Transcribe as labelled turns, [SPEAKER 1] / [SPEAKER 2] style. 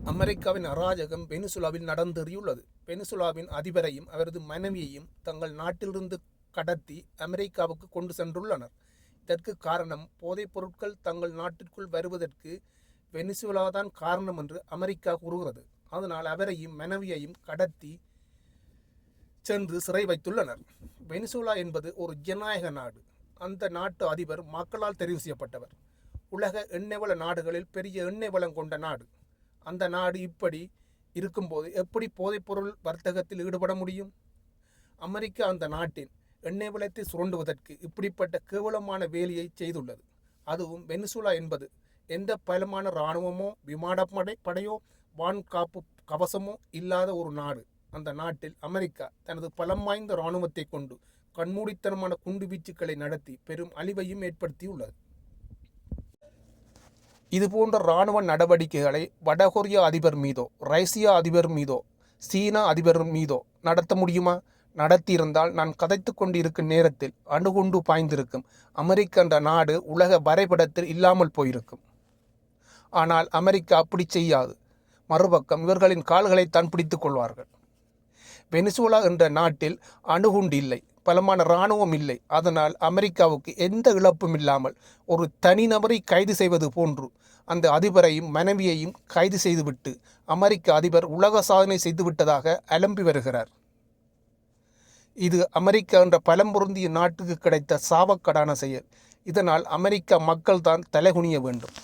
[SPEAKER 1] அமெரிக்காவின் அராஜகம் வெனிசுலாவில் நடந்தேறியுள்ளது. வெனிசுலாவின் அதிபரையும் அவரது மனைவியையும் தங்கள் நாட்டிலிருந்து கடத்தி அமெரிக்காவுக்கு கொண்டு சென்றுள்ளனர். இதற்கு காரணம் போதைப் பொருட்கள் தங்கள் நாட்டிற்குள் வருவதற்கு வெனிசுலாதான் காரணம் என்று அமெரிக்கா கூறுகிறது. அதனால் அவரையும் மனைவியையும் கடத்தி சென்று சிறை வைத்துள்ளனர். வெனிசுலா என்பது ஒரு ஜனநாயக நாடு. அந்த நாட்டு அதிபர் மக்களால் தெரிவு செய்யப்பட்டவர். உலக எண்ணெய் வள நாடுகளில் பெரிய எண்ணெய் வளம் கொண்ட நாடு. அந்த நாடு இப்படி இருக்கும்போது எப்படி போதைப்பொருள் வர்த்தகத்தில் ஈடுபட முடியும்? அமெரிக்கா அந்த நாட்டின் எண்ணெய் வளத்தை சுரண்டுவதற்கு இப்படிப்பட்ட கேவலமான வேலையை செய்துள்ளது. அதுவும் வெனிசுலா என்பது எந்த பலமான இராணுவமோ விமானப்படையோ வான்காப்பு கவசமோ இல்லாத ஒரு நாடு. அந்த நாட்டில் அமெரிக்கா தனது பலம் வாய்ந்த இராணுவத்தை கொண்டு கண்மூடித்தனமான குண்டுவீச்சுக்களை நடத்தி பெரும் அழிவையும் ஏற்படுத்தியுள்ளது. இதுபோன்ற இராணுவ நடவடிக்கைகளை வடகொரிய அதிபர் மீதோ ரஷ்யா அதிபர் மீதோ சீனா அதிபர் மீதோ நடத்த முடியுமா? நடத்தியிருந்தால் நான் கதைத்து கொண்டிருக்கும் நேரத்தில் அணுகுண்டு பாய்ந்திருக்கும் அமெரிக்கா என்ற நாடு உலக வரைபடத்தில் இல்லாமல் போயிருக்கும். ஆனால் அமெரிக்கா அப்படி செய்யாது. மறுபக்கம் இவர்களின் கால்களைத்தான் பிடித்துக் கொள்வார்கள். வெனிசுலா என்ற நாட்டில் அணுகுண்டு இல்லை, பலமான இராணுவம் இல்லை. அதனால் அமெரிக்காவுக்கு எந்த இழப்பும் இல்லாமல் ஒரு தனிநபரை கைது செய்வது போன்று அந்த அதிபரையும் மனைவியையும் கைது செய்துவிட்டு அமெரிக்க அதிபர் உலக சாதனை செய்துவிட்டதாக அலம்பி வருகிறார். இது அமெரிக்கா என்ற பலம் பொருந்திய நாட்டுக்கு கிடைத்த சாவக்கடான செயல். இதனால் அமெரிக்க மக்கள் தான் தலைகுனிய வேண்டும்.